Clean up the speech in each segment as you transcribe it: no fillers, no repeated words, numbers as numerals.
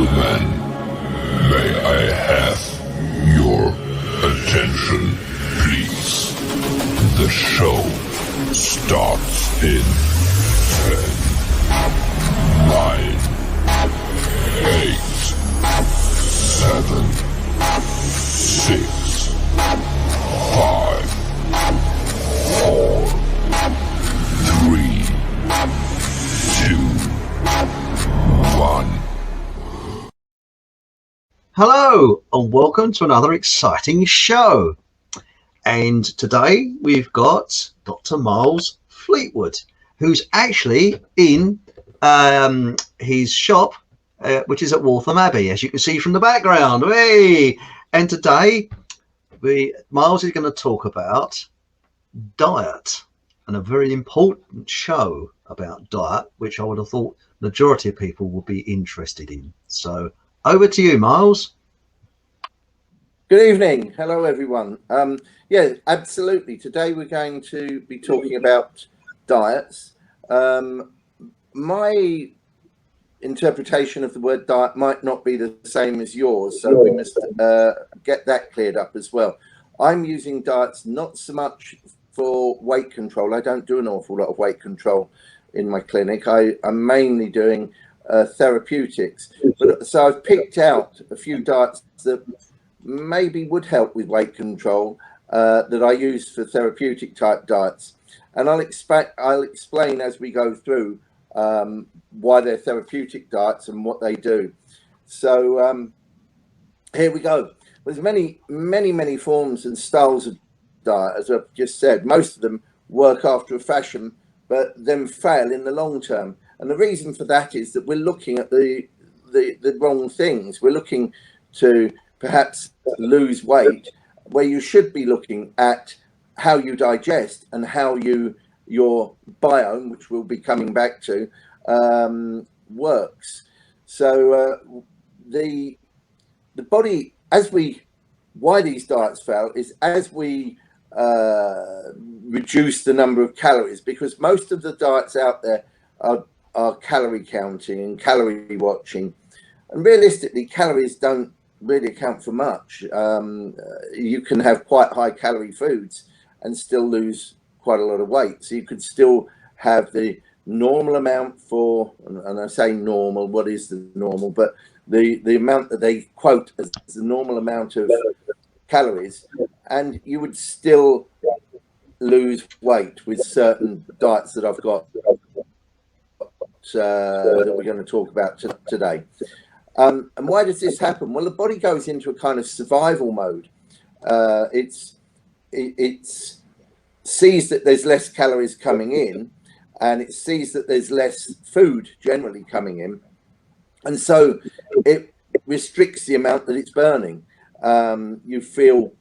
gentlemen, may I have your attention, please? The show starts in 10, 9, 8, 7, 6, 5, 4, 3, 2, 1. Hello and welcome to another exciting show. And today we've got Dr Miles Fleetwood, who's actually in his shop, which is at Waltham Abbey, as you can see from the background. Hey! And today Miles is going to talk about diet, and a very important show about diet, which I would have thought the majority of people would be interested in. So over to you, Miles. Good evening. Hello, everyone. Yeah, absolutely. Today we're going to be talking about diets. My interpretation of the word diet might not be the same as yours, so we must get that cleared up as well. I'm using diets not so much for weight control. I don't do an awful lot of weight control in my clinic. I'm mainly doing therapeutics. So I've picked out a few diets that maybe would help with weight control that I use for therapeutic type diets, and I'll explain as we go through why they're therapeutic diets and what they do. So here we go. There's many forms and styles of diet, as I've just said. Most of them work after a fashion, but then fail in the long term. And the reason for that is that we're looking at the wrong things. We're looking to perhaps lose weight, where you should be looking at how you digest and how your biome, which we'll be coming back to, works. So the body, why these diets fail is as we reduce the number of calories, because most of the diets out there are calorie counting and calorie watching, and realistically calories don't really account for much. You can have quite high calorie foods and still lose quite a lot of weight. So you could still have the normal amount for, and I say normal, what is the normal, but the amount that they quote as the normal amount of calories, and you would still lose weight with certain diets that I've got that we're going to talk about today. And why does this happen? Well, the body goes into a kind of survival mode. It sees that there's less calories coming in, and it sees that there's less food generally coming in, and so it restricts the amount that it's burning. You feel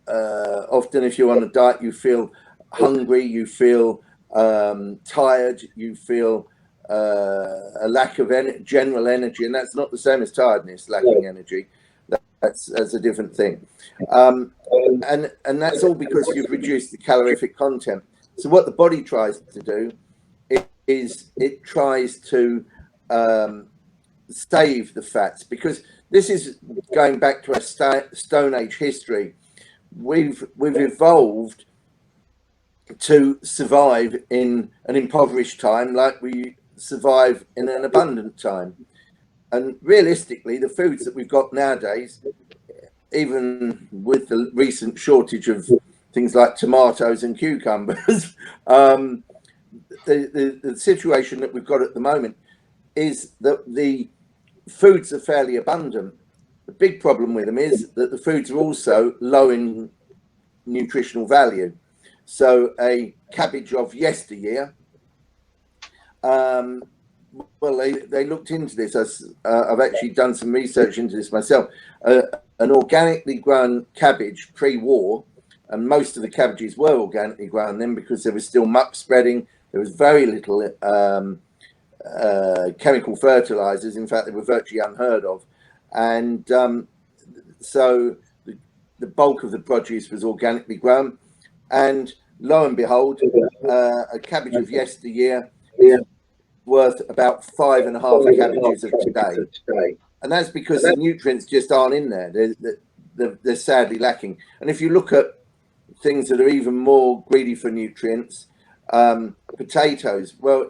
often, if you're on a diet, you feel hungry, you feel tired, you feel a lack of general energy, and that's not the same as tiredness. Lacking energy, that's a different thing, and that's all because you've reduced the calorific content. So what the body tries to do is it tries to save the fats, because this is going back to our Stone Age history. We've evolved to survive in an impoverished time like we survive in an abundant time. And realistically, the foods that we've got nowadays, even with the recent shortage of things like tomatoes and cucumbers, the situation that we've got at the moment is that the foods are fairly abundant. The big problem with them is that the foods are also low in nutritional value. So a cabbage of yesteryear, well, they looked into this. I've actually done some research into this myself. An organically grown cabbage pre-war, and most of the cabbages were organically grown then because there was still muck spreading. There was very little chemical fertilizers. In fact, they were virtually unheard of. And so the bulk of the produce was organically grown. And lo and behold, a cabbage of yesteryear worth about 5.5 cabbages of today. And that's because the nutrients just aren't in there. They're sadly lacking. And if you look at things that are even more greedy for nutrients, potatoes. Well,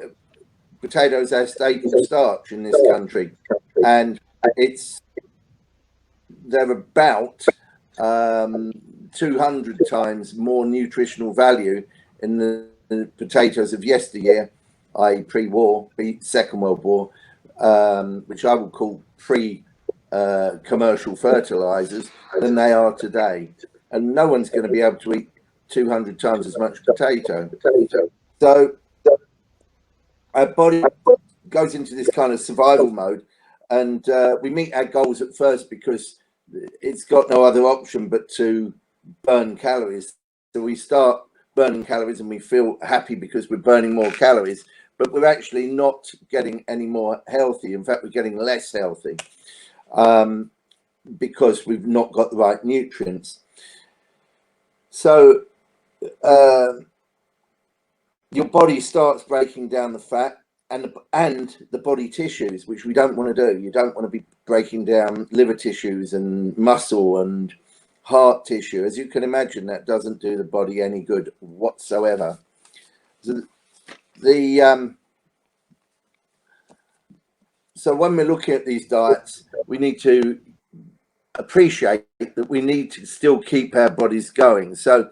potatoes are staple starch in this country, and they're about 200 times more nutritional value in the potatoes of yesteryear, i.e. pre-war, Second World War, which I would call pre-commercial fertilizers, than they are today. And no one's going to be able to eat 200 times as much potato. So our body goes into this kind of survival mode, and we meet our goals at first because it's got no other option but to burn calories. So we start burning calories and we feel happy because we're burning more calories, but we're actually not getting any more healthy. In fact, we're getting less healthy because we've not got the right nutrients. So your body starts breaking down the fat and the body tissues, which we don't want to do. You don't want to be breaking down liver tissues and muscle and heart tissue. As you can imagine, that doesn't do the body any good whatsoever. So when we're looking at these diets, we need to appreciate that we need to still keep our bodies going. So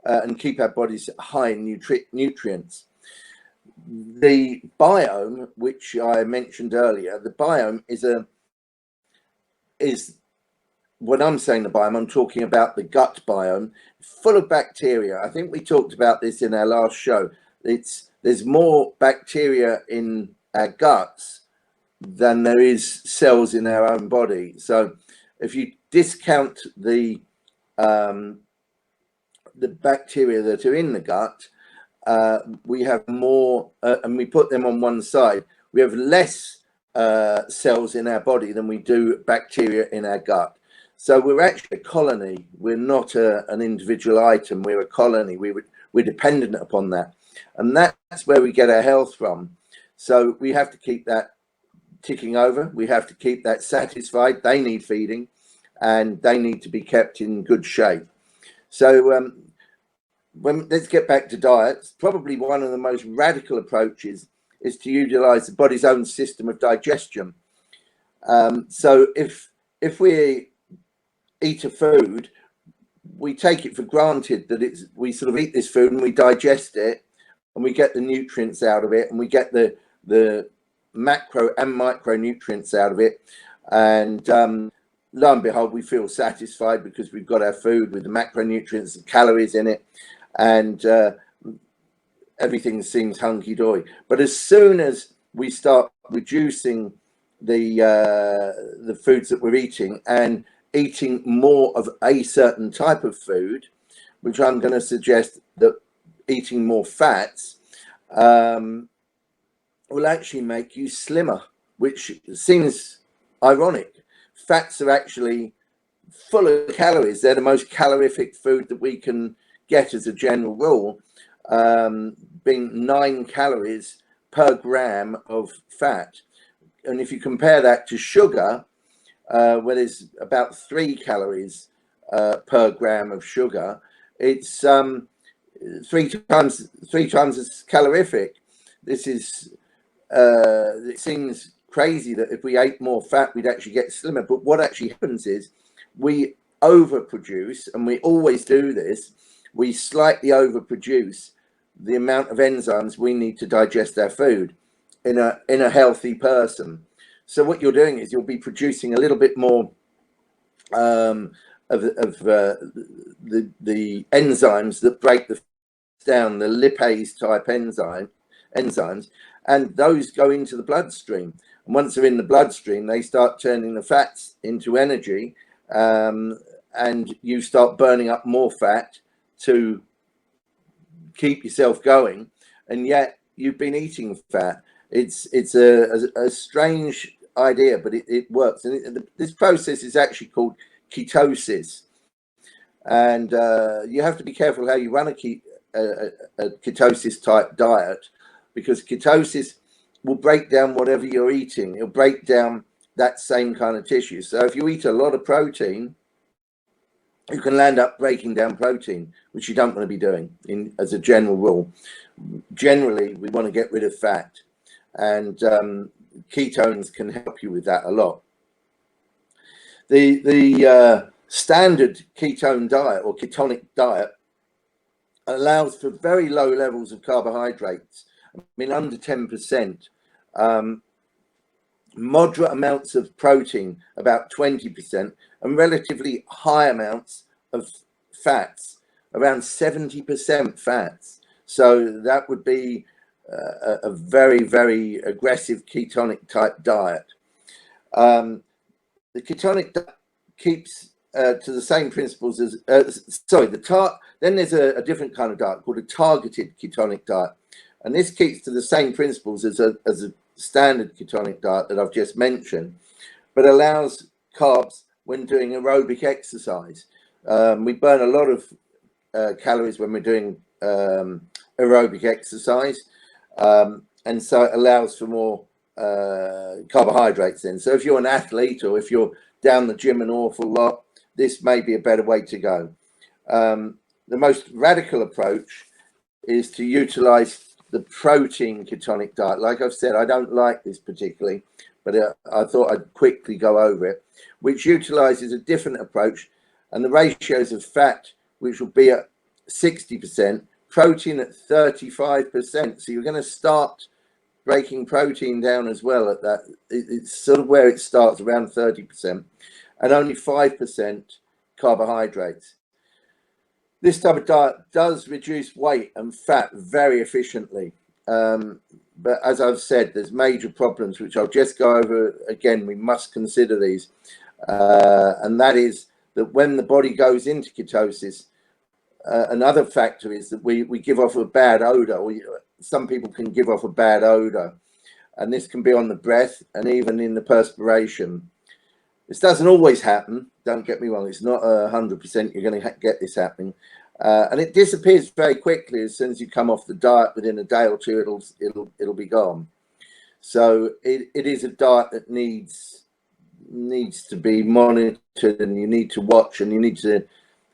and keep our bodies high in nutrients. The biome, which I mentioned earlier, the biome is when I'm saying the biome, I'm talking about the gut biome, full of bacteria. I think we talked about this in our last show. There's more bacteria in our guts than there is cells in our own body. So if you discount the bacteria that are in the gut, we have more, and we put them on one side. We have less cells in our body than we do bacteria in our gut. So we're actually a colony. We're not an individual item. We're a colony. We're dependent upon that. And that's where we get our health from. So we have to keep that ticking over. We have to keep that satisfied. They need feeding and they need to be kept in good shape. So let's get back to diets. Probably one of the most radical approaches is to utilize the body's own system of digestion. So if we eat a food, we take it for granted that we sort of eat this food and we digest it and we get the nutrients out of it and we get the macro and micronutrients out of it, and lo and behold, we feel satisfied because we've got our food with the macronutrients and calories in it, and everything seems hunky-dory. But as soon as we start reducing the foods that we're eating and eating more of a certain type of food, which I'm going to suggest that eating more fats will actually make you slimmer, which seems ironic. Fats are actually full of calories. They're the most calorific food that we can get as a general rule, being 9 calories per gram of fat. And if you compare that to sugar, where there's about 3 calories per gram of sugar, it's 3 times as calorific. This is it seems crazy that if we ate more fat we'd actually get slimmer, but what actually happens is we overproduce, and we always do this. We slightly overproduce the amount of enzymes we need to digest our food in a healthy person. So what you're doing is you'll be producing a little bit more of the enzymes that break down, the lipase type enzymes, and those go into the bloodstream. And once they're in the bloodstream, they start turning the fats into energy, and you start burning up more fat to keep yourself going, and yet you've been eating fat. It's a strange idea, but it works. And this process is actually called ketosis, and you have to be careful how you run a ketosis type diet, because ketosis will break down whatever you're eating. It'll break down that same kind of tissue. So if you eat a lot of protein, you can land up breaking down protein, which you don't want to be doing as a general rule. Generally, we want to get rid of fat, and ketones can help you with that a lot. The standard ketone diet or ketonic diet allows for very low levels of carbohydrates. I mean, under 10%, moderate amounts of protein, about 20%, and relatively high amounts of fats, around 70% fats. So that would be a very, very aggressive ketonic type diet. The ketonic diet keeps to the same principles as, then there's a different kind of diet called a targeted ketonic diet. And this keeps to the same principles as a standard ketonic diet that I've just mentioned, but allows carbs when doing aerobic exercise. We burn a lot of calories when we're doing aerobic exercise, and so it allows for more carbohydrates then. So if you're an athlete or if you're down the gym an awful lot, this may be a better way to go. The most radical approach is to utilize the protein ketonic diet. Like I've said, I don't like this particularly, but I thought I'd quickly go over it, which utilizes a different approach, and the ratios of fat, which will be at 60%, protein at 35%. So you're going to start breaking protein down as well at that. It's sort of where it starts, around 30%, and only 5% carbohydrates. This type of diet does reduce weight and fat very efficiently. But as I've said, there's major problems, which I'll just go over again. We must consider these. And that is that when the body goes into ketosis, another factor is that we give off a bad odor. Some people can give off a bad odor, and this can be on the breath and even in the perspiration. This doesn't always happen. Don't get me wrong. It's not 100% you're going to get this happening. And it disappears very quickly. As soon as you come off the diet, within a day or two, it'll be gone. So it is a diet that needs to be monitored, and you need to watch, and you need to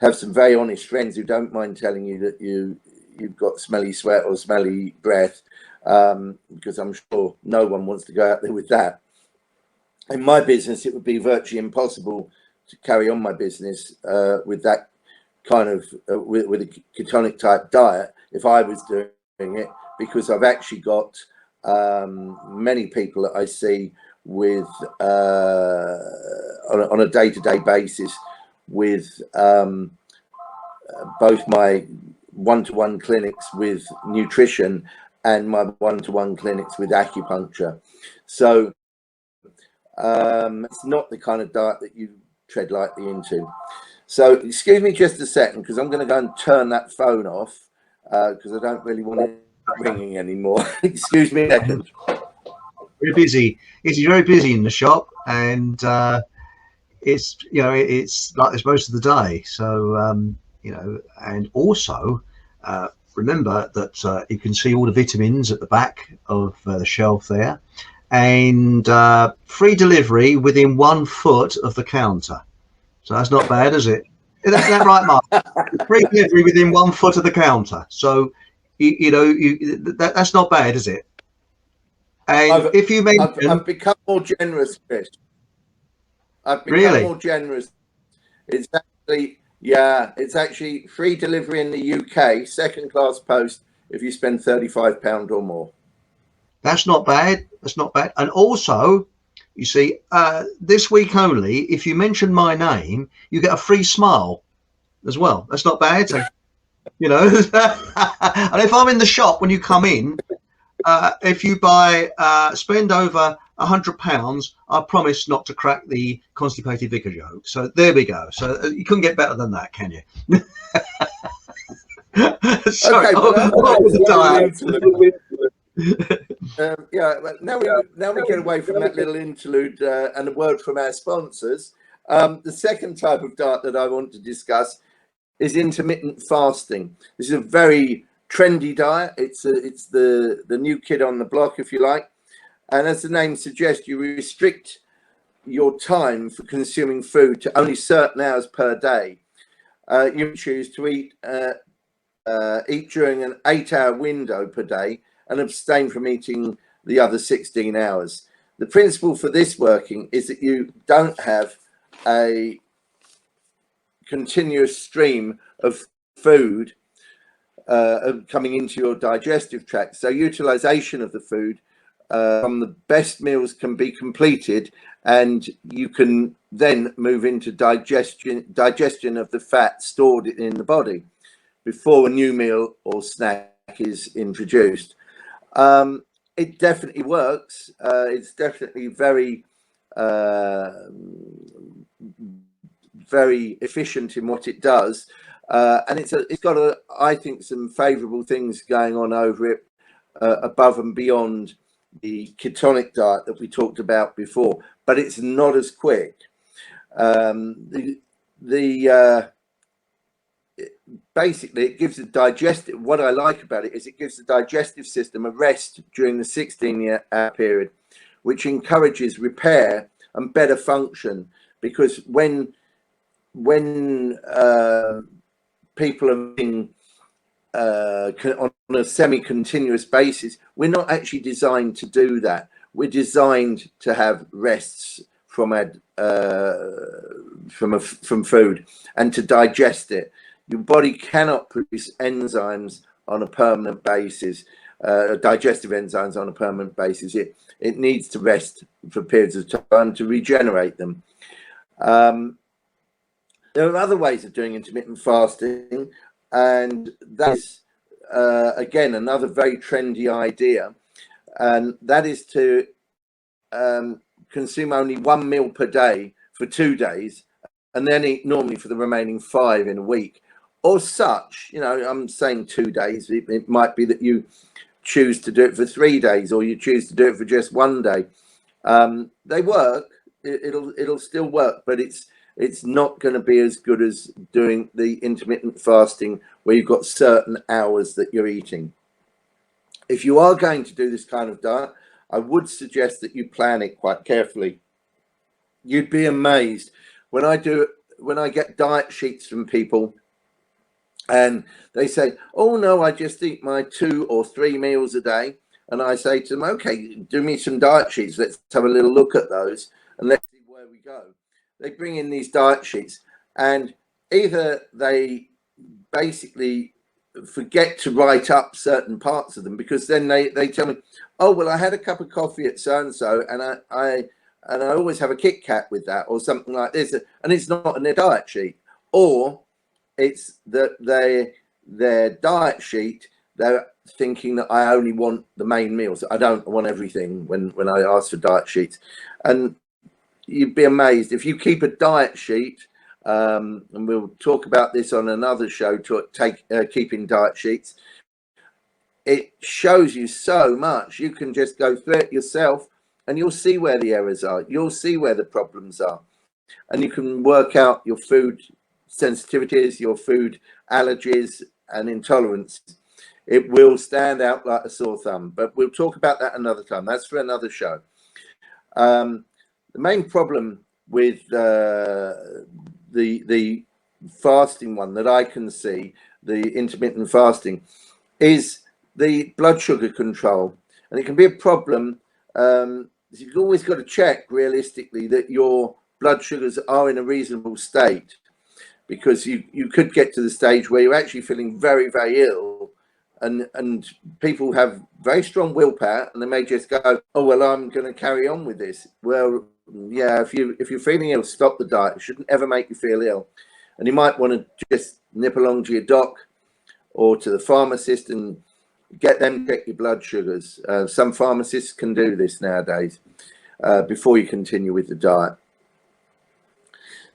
have some very honest friends who don't mind telling you that you've got smelly sweat or smelly breath, because I'm sure no one wants to go out there with that. In my business, it would be virtually impossible to carry on my business with that kind of with a ketonic type diet if I was doing it, because I've actually got many people that I see with on a day-to-day basis with both my one-to-one clinics with nutrition and my one-to-one clinics with acupuncture. So it's not the kind of diet that you tread lightly into. So excuse me just a second, because I'm going to go and turn that phone off, because I don't really want it ringing anymore. Excuse me a second. Very busy. It's very busy in the shop, and it's it's like this most of the day. So and also remember that you can see all the vitamins at the back of the shelf there, and free delivery within 1 foot of the counter. So that's not bad, is it? Isn't that right, Mark? Free delivery within 1 foot of the counter. So that's not bad, is it? And if you mention, I've become more generous, Chris. I've become really more generous. It's actually free delivery in the UK, second class post, if you spend £35 or more. That's not bad. That's not bad. And also, you see, this week only, if you mention my name, you get a free smile as well. That's not bad. So, and if I'm in the shop when you come in, if you spend over £100, I promise not to crack the constipated vicar joke. So there we go. So you couldn't get better than that, can you? Sorry. Now we get away from that little interlude and a word from our sponsors. The second type of diet that I want to discuss is intermittent fasting. This is a very trendy diet. It's the new kid on the block, if you like, And as the name suggests, you restrict your time for consuming food to only certain hours per day. You choose to eat during an 8-hour window per day and abstain from eating the other 16 hours. The principle for this working is that you don't have a continuous stream of food coming into your digestive tract. So utilization of the food from the best meals can be completed, and you can then move into digestion of the fat stored in the body before a new meal or snack is introduced. It definitely works. It's definitely very very efficient in what it does, and it's got I think some favorable things going on over it, above and beyond the ketonic diet that we talked about before, but it's not as quick. Basically, it gives the digestive, what I like about it is it gives the digestive system a rest during the 16-hour period, which encourages repair and better function, because when people are being on a semi-continuous basis, we're not actually designed to do that. We're designed to have rests from food and to digest it. Your body cannot produce enzymes on a permanent basis, digestive enzymes on a permanent basis. It needs to rest for periods of time to regenerate them. There are other ways of doing intermittent fasting, and that's again another very trendy idea, and that is to consume only 1 meal per day for 2 days, and then eat normally for the remaining 5 in a week, or such. You know, I'm saying 2 days. It might be that you choose to do it for 3 days, or you choose to do it for just 1 day. They work. It'll still work, but it's not going to be as good as doing the intermittent fasting where you've got certain hours that you're eating. If you are going to do this kind of diet, I would suggest that you plan it quite carefully. You'd be amazed when I get diet sheets from people and they say, oh no, I just eat my 2 or 3 meals a day. And I say to them, okay, do me some diet sheets. Let's have a little look at those and let's see where we go. They bring in these diet sheets, and either they basically forget to write up certain parts of them, because then they tell me, oh well, I had a cup of coffee at so and so, and I always have a Kit Kat with that, or something like this, and it's not in their diet sheet. Or it's that their diet sheet, they're thinking that I only want the main meals. I don't want everything when I ask for diet sheets. And you'd be amazed if you keep a diet sheet, and we'll talk about this on another show, to keeping diet sheets. It shows you so much. You can just go through it yourself and you'll see where the errors are. You'll see where the problems are, and you can work out your food sensitivities, your food allergies and intolerance. It will stand out like a sore thumb, but we'll talk about that another time. That's for another show. The main problem with the fasting one that I can see, the intermittent fasting, is the blood sugar control. And it can be a problem. You've always got to check realistically that your blood sugars are in a reasonable state, because you could get to the stage where you're actually feeling very, very ill, and people have very strong willpower, and they may just go, oh well, I'm going to carry on with this. Well, yeah, if you're feeling ill, stop the diet. It shouldn't ever make you feel ill. And you might want to just nip along to your doc or to the pharmacist and get them to check your blood sugars. Some pharmacists can do this nowadays before you continue with the diet.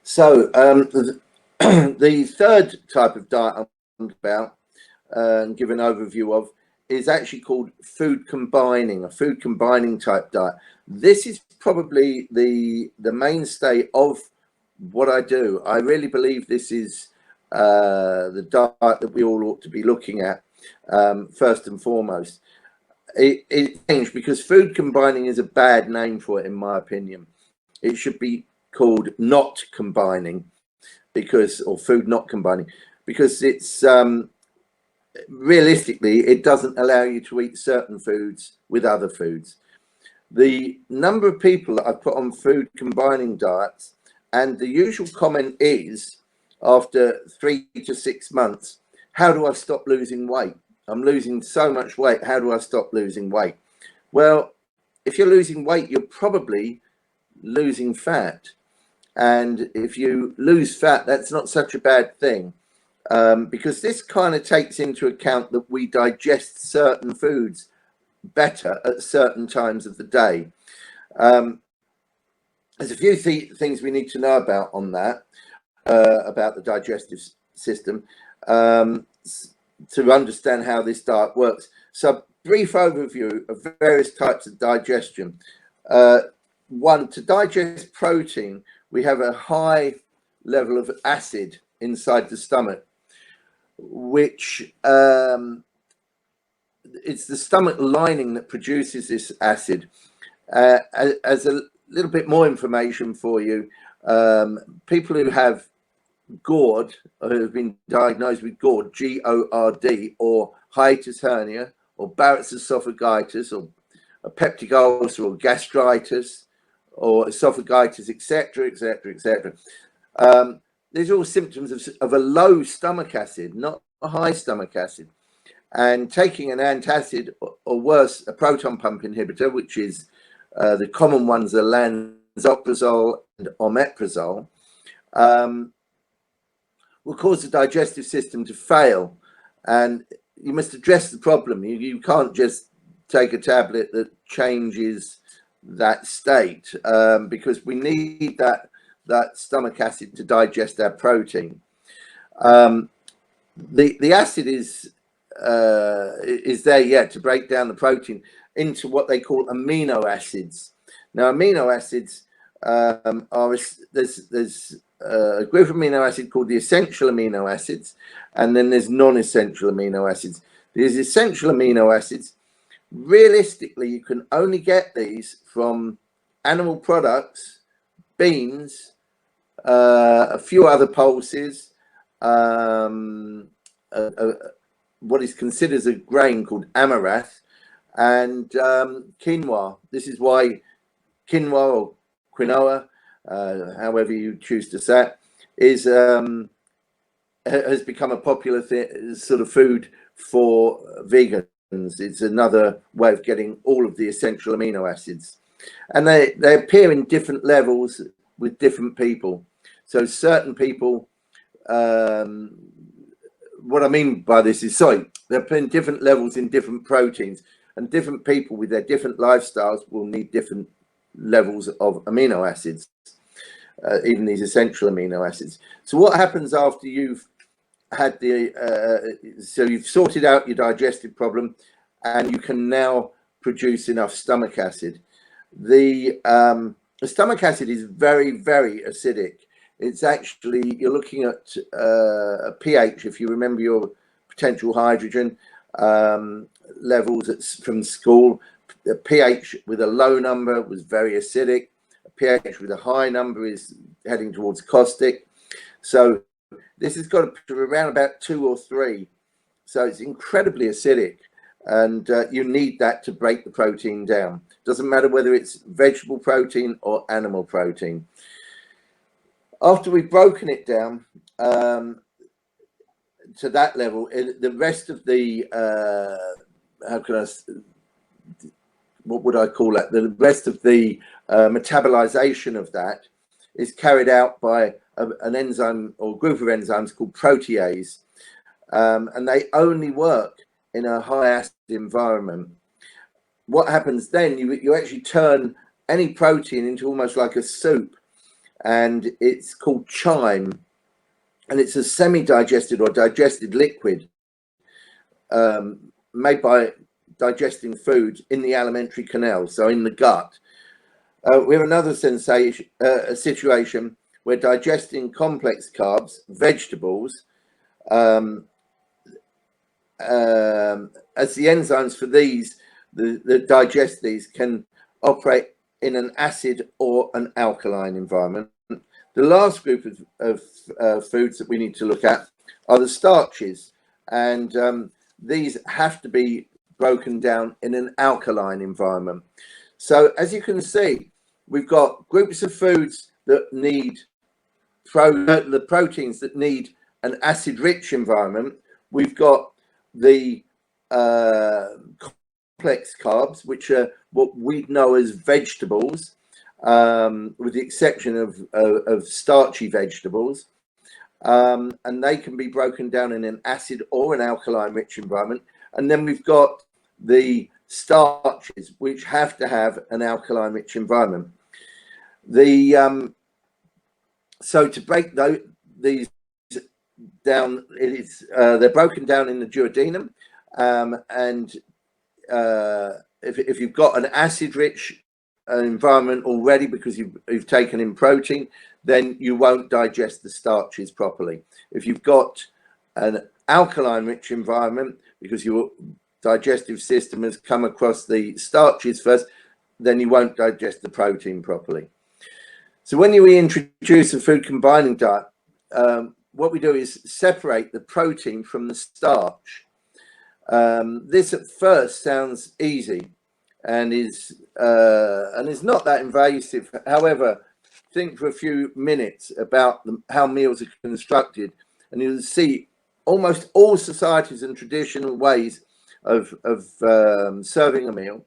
So the third type of diet I'm about and give an overview of is actually called food combining, a food combining type diet. This is probably the mainstay of what I do. I really believe this is the diet that we all ought to be looking at first and foremost. it changed because food combining is a bad name for it, in my opinion. It should be called not combining, because, or food not combining, because it's realistically, it doesn't allow you to eat certain foods with other foods. The number of people that I've put on food combining diets, and the usual comment is, after 3 to 6 months, how do I stop losing weight? I'm losing so much weight. How do I stop losing weight? Well, if you're losing weight, you're probably losing fat. And if you lose fat, that's not such a bad thing, because this kind of takes into account that we digest certain foods better at certain times of the day. There's a few things we need to know about on that, about the digestive system, to understand how this diet works. So, brief overview of various types of digestion. One, to digest protein, we have a high level of acid inside the stomach, which it's the stomach lining that produces this acid. As a little bit more information for you, people who have GORD, or who have been diagnosed with GORD, G-O-R-D, or hiatus hernia, or Barrett's esophagitis, or a peptic ulcer, or gastritis, or esophagitis, etc., etc., etc. These are all symptoms of a low stomach acid, not a high stomach acid. And taking an antacid, or worse, a proton pump inhibitor, which is the common ones are lansoprazole and omeprazole, will cause the digestive system to fail. And you must address the problem. You can't just take a tablet that changes that state, because we need that stomach acid to digest our protein. The acid is there, yeah, to break down the protein into what they call amino acids. Now, amino acids are, there's a group of amino acids called the essential amino acids, and then there's non-essential amino acids. These essential amino acids, realistically, you can only get these from animal products, beans, a few other pulses, what is considered as a grain called amaranth, and quinoa. This is why quinoa, or quinoa, however you choose to say it, is has become a popular sort of food for vegans. It's another way of getting all of the essential amino acids, and they appear in different levels with different people. So certain people, what I mean by this is, they're playing different levels in different proteins, and different people with their different lifestyles will need different levels of amino acids, even these essential amino acids. So what happens after you've had so you've sorted out your digestive problem, and you can now produce enough stomach acid? The stomach acid is very, very acidic. It's actually, you're looking at a pH, if you remember your potential hydrogen levels from school. The pH with a low number was very acidic. A pH with a high number is heading towards caustic. So this has got to around about 2 or 3. So it's incredibly acidic, and you need that to break the protein down. Doesn't matter whether it's vegetable protein or animal protein. After we've broken it down to that level, the rest of the what would I call that? The rest of the metabolization of that is carried out by an enzyme or group of enzymes called protease, and they only work in a high acid environment. What happens then? You actually turn any protein into almost like a soup, and it's called chyme, and it's a semi-digested or digested liquid made by digesting food in the alimentary canal, so in the gut. We have another a situation where digesting complex carbs, vegetables, as the enzymes for these that digest these can operate in an acid or an alkaline environment. The last group of foods that we need to look at are the starches, and these have to be broken down in an alkaline environment. So as you can see, we've got groups of foods that need the proteins that need an acid-rich environment. We've got the complex carbs, which are what we know as vegetables, with the exception of starchy vegetables, and they can be broken down in an acid or an alkaline-rich environment. And then we've got the starches, which have to have an alkaline-rich environment. So to break these down, they're broken down in the duodenum, and if you've got an acid-rich environment already because you've taken in protein, then you won't digest the starches properly. If you've got an alkaline-rich environment because your digestive system has come across the starches first, then you won't digest the protein properly. So when we introduce a food combining diet, what we do is separate the protein from the starch. This at first sounds easy and is not that invasive. However, think for a few minutes about how meals are constructed, and you'll see almost all societies and traditional ways of serving a meal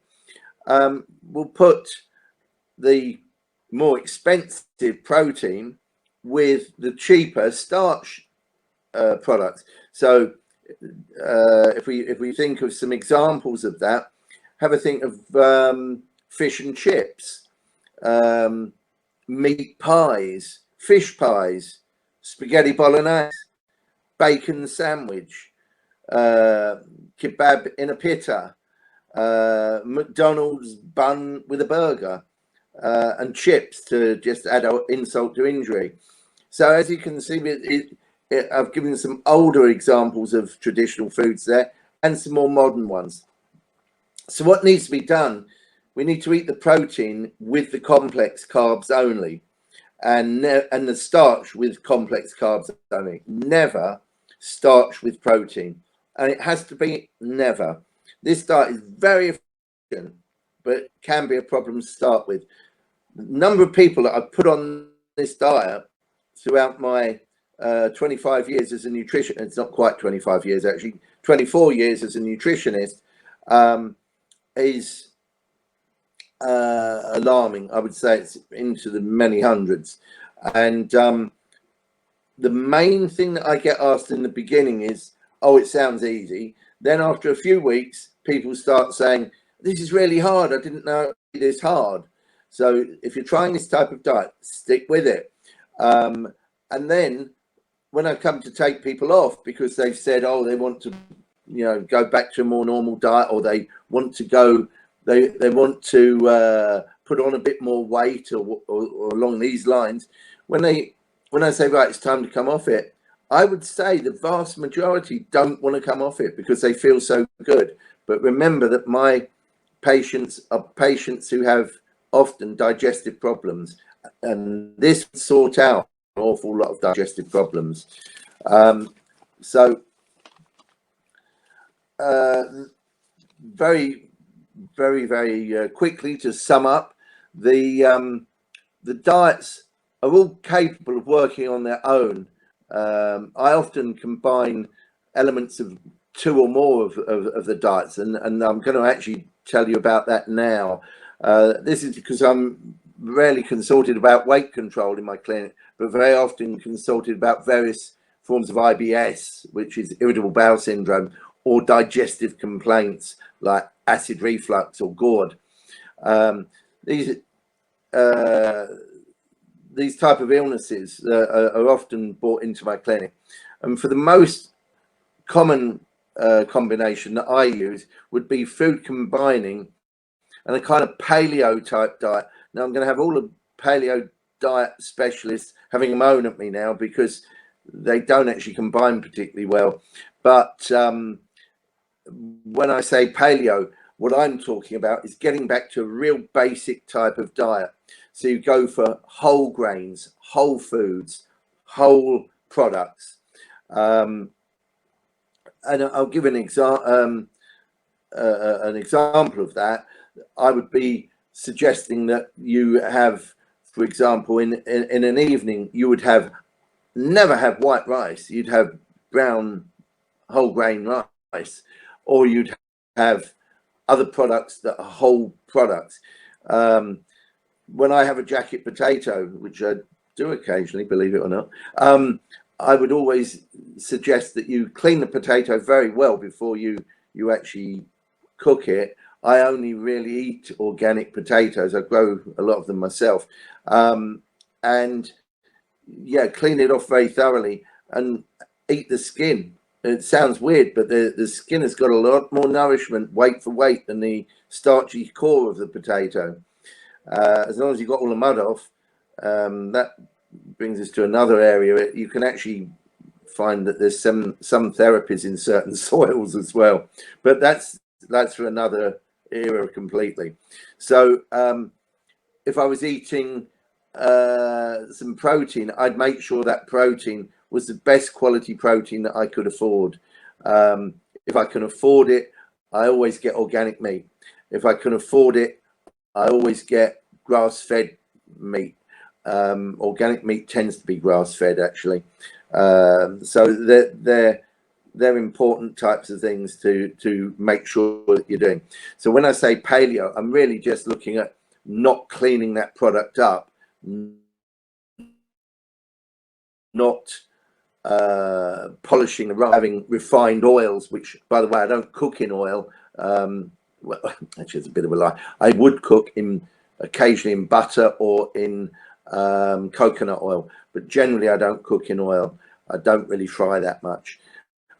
will put the more expensive protein with the cheaper starch products. So if we think of some examples of that, have a think of fish and chips, meat pies, fish pies, spaghetti bolognese, bacon sandwich, kebab in a pita, McDonald's bun with a burger, and chips to just add insult to injury. So as you can see, I've given some older examples of traditional foods there and some more modern ones. So what needs to be done? We need to eat the protein with the complex carbs only, and the starch with complex carbs only. Never starch with protein, and it has to be never. This diet is very efficient, but can be a problem to start with. The number of people that I've put on this diet throughout my 25 years as a nutritionist, it's not quite 25 years actually, 24 years as a nutritionist, is alarming. I would say it's into the many hundreds. And the main thing that I get asked in the beginning is, oh, it sounds easy. Then after a few weeks, people start saying, this is really hard. I didn't know it is hard. So if you're trying this type of diet, stick with it. And then when I come to take people off because they've said, oh, they want to, go back to a more normal diet, or they want to go, they want to put on a bit more weight or along these lines. When I say, right, it's time to come off it, I would say the vast majority don't want to come off it because they feel so good. But remember that my patients are patients who have often digestive problems, and this would sort out an awful lot of digestive problems. Very, very, very quickly to sum up, the diets are all capable of working on their own. I often combine elements of two or more of the diets, and I'm going to actually tell you about that now. This is because I'm rarely consulted about weight control in my clinic, but very often consulted about various forms of IBS, which is irritable bowel syndrome, or digestive complaints like acid reflux or GORD. These type of illnesses are often brought into my clinic, and for the most common combination that I use would be food combining and a kind of paleo type diet. Now I'm going to have all the paleo diet specialists having a moan at me now because they don't actually combine particularly well. But when I say paleo, What I'm talking about is getting back to a real basic type of diet. So you go for whole grains, whole foods, whole products. And I'll give an example of that. I would be suggesting that you have, for example, in an evening, you would never have white rice. You'd have brown whole grain rice, or you'd have other products that are whole products. When I have a jacket potato, which I do occasionally, believe it or not, I would always suggest that you clean the potato very well before you actually cook it. I only really eat organic potatoes. I grow a lot of them myself. And yeah, clean it off very thoroughly and eat the skin. It sounds weird, but the skin has got a lot more nourishment, weight for weight, than the starchy core of the potato. As long as you got all the mud off, that brings us to another area. You can actually find that there's some therapies in certain soils as well, but that's for another era completely. So if I was eating some protein, I'd make sure that protein was the best quality protein that I could afford. If I can afford it, I always get organic meat. If I can afford it, I always get grass-fed meat. Organic meat tends to be grass-fed, actually. So they're important types of things to make sure that you're doing. So when I say paleo, I'm really just looking at not cleaning that product up, not polishing, having refined oils, which, by the way, I don't cook in oil. Well, actually, it's a bit of a lie. I would cook occasionally in butter or in coconut oil, but generally I don't cook in oil. I don't really fry that much.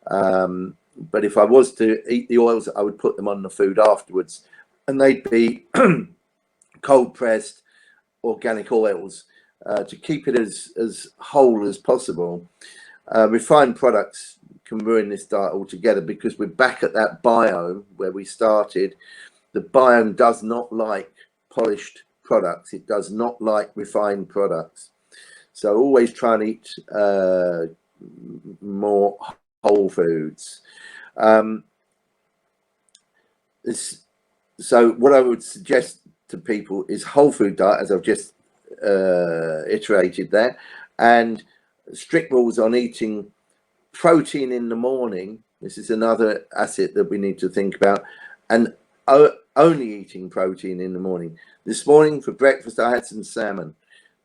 But if I was to eat the oils, I would put them on the food afterwards, and they'd be cold pressed organic oils to keep it as whole as possible. Refined products can ruin this diet altogether, because we're back at that biome where we started. The biome does not like polished products. It does not like refined products. So always try and eat more whole foods. So what I would suggest to people is whole food diet, as I've just iterated there, and strict rules on eating protein in the morning. This is another asset that we need to think about, and only eating protein in the morning. This morning for breakfast I had some salmon.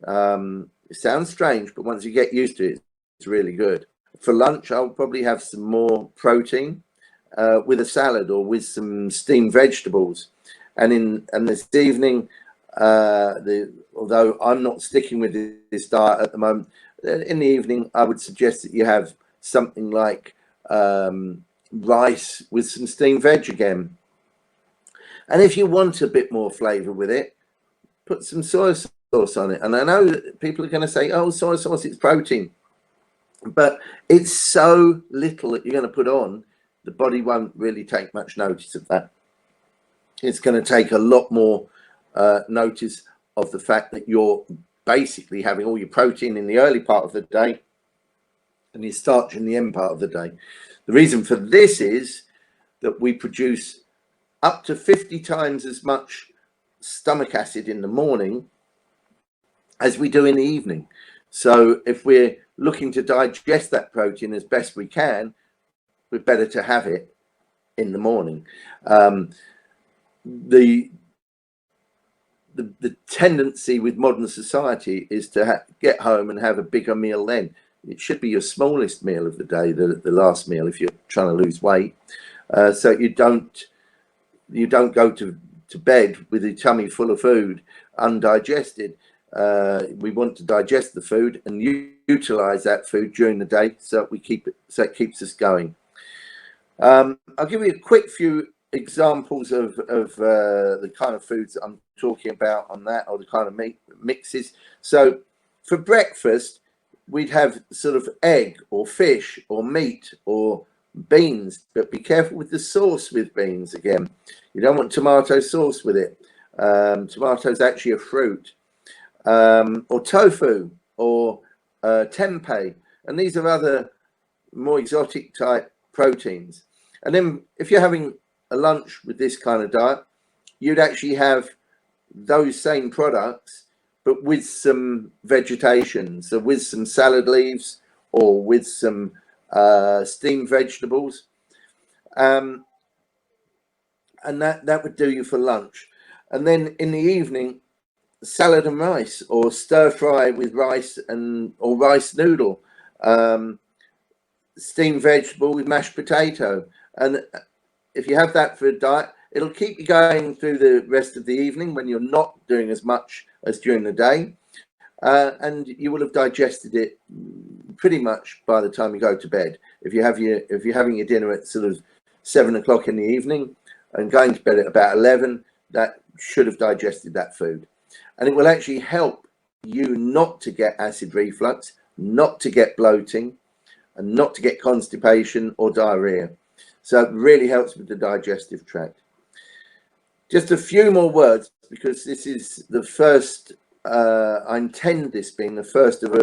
It sounds strange, but once you get used to it, it's really good. For lunch I'll probably have some more protein with a salad or with some steamed vegetables. And this evening, although I'm not sticking with this diet at the moment, in the evening I would suggest that you have something like rice with some steamed veg again. And if you want a bit more flavor with it, put some soy sauce on it. And I know that people are going to say, oh, soy sauce, it's protein. But it's so little that you're going to put on, the body won't really take much notice of that. It's going to take a lot more notice of the fact that you're basically having all your protein in the early part of the day and your starch in the end part of the day. The reason for this is that we produce up to 50 times as much stomach acid in the morning as we do in the evening. So if we're looking to digest that protein as best we can, we're better to have it in the morning. The tendency with modern society is to get home and have a bigger meal then. It should be your smallest meal of the day, the last meal, if you're trying to lose weight, so you don't go to bed with your tummy full of food undigested. We want to digest the food and utilize that food during the day, so we keep it, so it keeps us going. I'll give you a quick few examples of the kind of foods that I'm talking about on that, or the kind of meat mixes. So for breakfast, we'd have sort of egg or fish or meat or beans, but be careful with the sauce with beans. Again, you don't want tomato sauce with it. Tomato is actually a fruit. Or tofu, or tempeh, and these are other more exotic type proteins. And then if you're having a lunch with this kind of diet, you'd actually have those same products but with some vegetation, so with some salad leaves or with some steamed vegetables, and that would do you for lunch. And then in the evening, salad and rice, or stir fry with rice or rice noodle, steamed vegetable with mashed potato. And if you have that for a diet, it'll keep you going through the rest of the evening when you're not doing as much as during the day, and you will have digested it pretty much by the time you go to bed. If you're having your dinner at sort of 7 o'clock in the evening and going to bed at about 11, that should have digested that food. And it will actually help you not to get acid reflux, not to get bloating, and not to get constipation or diarrhea. So it really helps with the digestive tract. Just a few more words, because this is the first, I intend this being the first of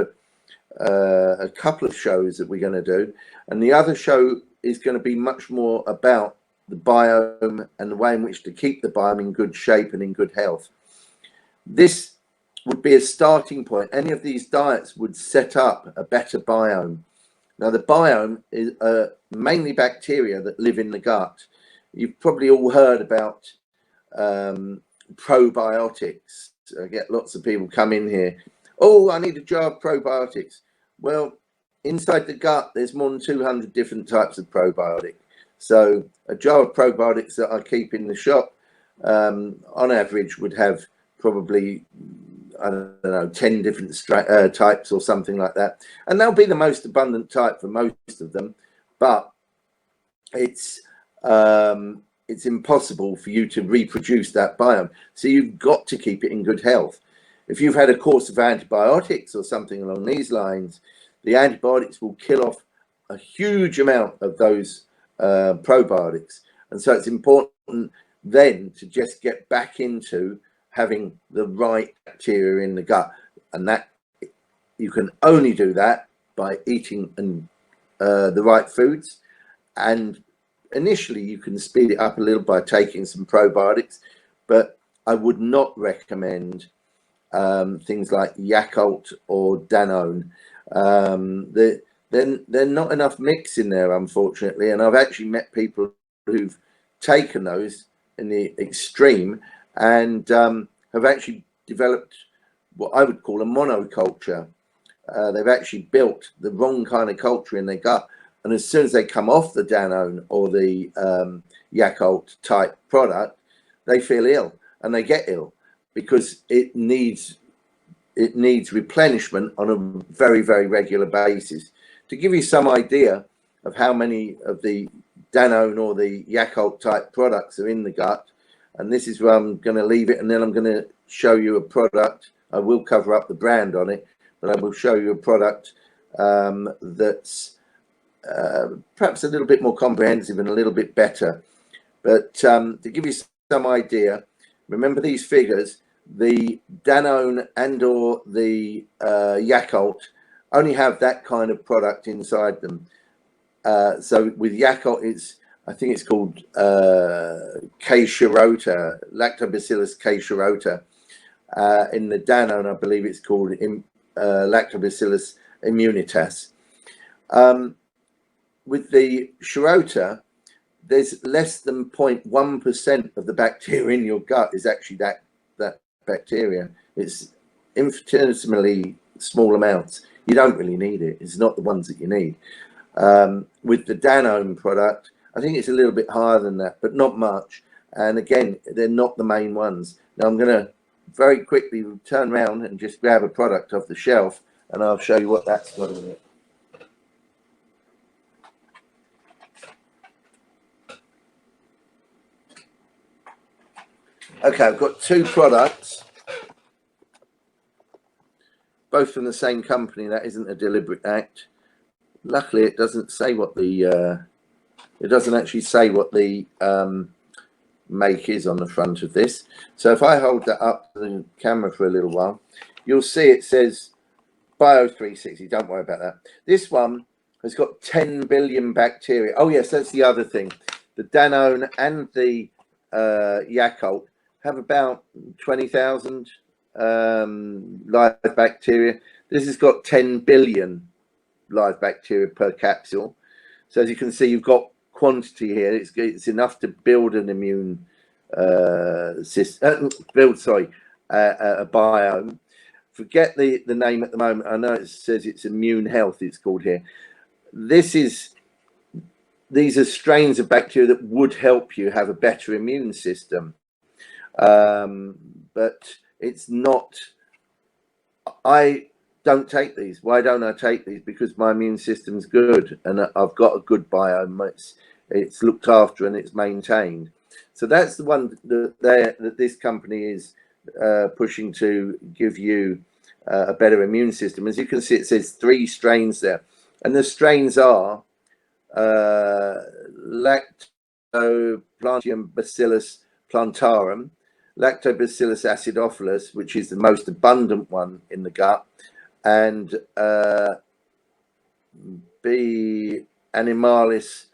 a couple of shows that we're going to do. And the other show is going to be much more about the biome and the way in which to keep the biome in good shape and in good health. This would be a starting point. Any of these diets would set up a better biome. Now, the biome is mainly bacteria that live in the gut. You've probably all heard about probiotics. I get lots of people come in here, oh, I need a jar of probiotics. Well, inside the gut, there's more than 200 different types of probiotic. So a jar of probiotics that I keep in the shop, on average, would have probably, I don't know, 10 different types or something like that. And they'll be the most abundant type for most of them, but it's impossible for you to reproduce that biome. So you've got to keep it in good health. If you've had a course of antibiotics or something along these lines, the antibiotics will kill off a huge amount of those probiotics. And so it's important then to just get back into having the right bacteria in the gut. And that you can only do that by eating the right foods. And initially you can speed it up a little by taking some probiotics, but I would not recommend things like Yakult or Danone. They're not enough mix in there, unfortunately, and I've actually met people who've taken those in the extreme and have actually developed what I would call a monoculture. They've actually built the wrong kind of culture in their gut, and as soon as they come off the Danone or the Yakult type product, they feel ill, and they get ill because it needs replenishment on a very, very regular basis. To give you some idea of how many of the Danone or the Yakult type products are in the gut, and this is where I'm going to leave it, and then I'm going to show you a product. I will cover up the brand on it, but I will show you a product that's perhaps a little bit more comprehensive and a little bit better. But to give you some idea, remember these figures: the Danone and or the Yakult only have that kind of product inside them. So with Yakult, I think it's called K. shirota, Lactobacillus K. shirota. In the Danone, I believe it's called Lactobacillus immunitas. With the shirota, there's less than 0.1% of the bacteria in your gut is actually that bacteria. It's infinitesimally small amounts. You don't really need it. It's not the ones that you need. With the Danone product, I think it's a little bit higher than that, but not much. And again, they're not the main ones. Now I'm going to very quickly turn around and just grab a product off the shelf, and I'll show you what that's got in it. Okay, I've got two products, both from the same company. That isn't a deliberate act. Luckily, it doesn't say what the It doesn't actually say what the make is on the front of this. So if I hold that up to the camera for a little while, you'll see it says Bio 360. Don't worry about that. This one has got 10 billion bacteria. Oh yes, that's the other thing. The Danone and the Yakult have about 20,000 live bacteria. This has got 10 billion live bacteria per capsule. So as you can see, you've got quantity here. It's enough to build an immune system, a biome. Forget the name at the moment. I know it says it's immune health, it's called here. These are strains of bacteria that would help you have a better immune system. But it's not, I don't take these. Why don't I take these? Because my immune system's good and I've got a good biome. It's looked after and it's maintained. So that's the one that this company is pushing to give you a better immune system. As you can see, it says 3 strains there, and the strains are Lactobacillus bacillus plantarum, Lactobacillus acidophilus, which is the most abundant one in the gut, and B. animalis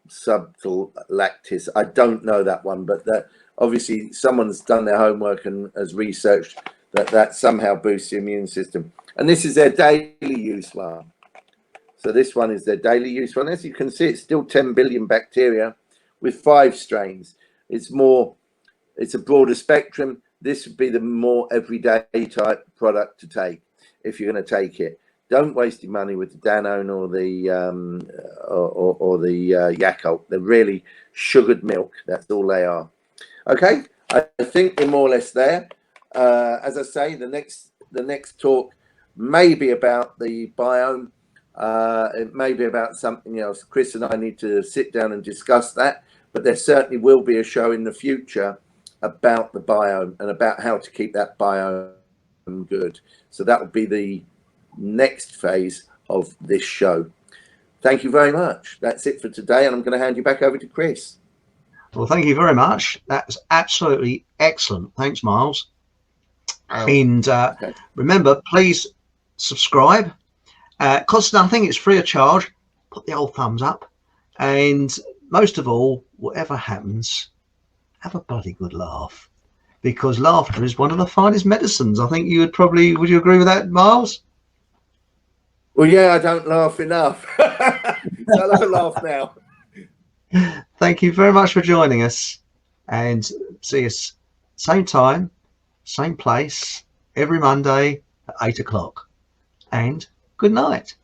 subtil lactis. I don't know that one, but that obviously someone's done their homework and has researched that somehow boosts the immune system. And this is their daily use one. So this one is their daily use one. As you can see, it's still 10 billion bacteria with 5 strains. It's a broader spectrum. This would be the more everyday type product to take if you're going to take it. Don't waste your money with the Danone or the Yakult. They're really sugared milk. That's all they are. Okay, I think we're more or less there. As I say, the next talk may be about the biome. It may be about something else. Chris and I need to sit down and discuss that. But there certainly will be a show in the future about the biome and about how to keep that biome good. So that will be the next phase of this show. Thank you very much. That's it for today, and I'm going to hand you back over to Chris. Well, thank you very much. That's absolutely excellent. Thanks, Miles. And Okay. remember, please subscribe. Costs nothing. It's free of charge. Put the old thumbs up, and most of all, whatever happens, have a bloody good laugh, because laughter is one of the finest medicines. I think you would you agree with that, Miles? Well, yeah, I don't laugh enough. So I'll have a laugh now. Thank you very much for joining us, and see us same time, same place, every Monday at 8 o'clock. And good night.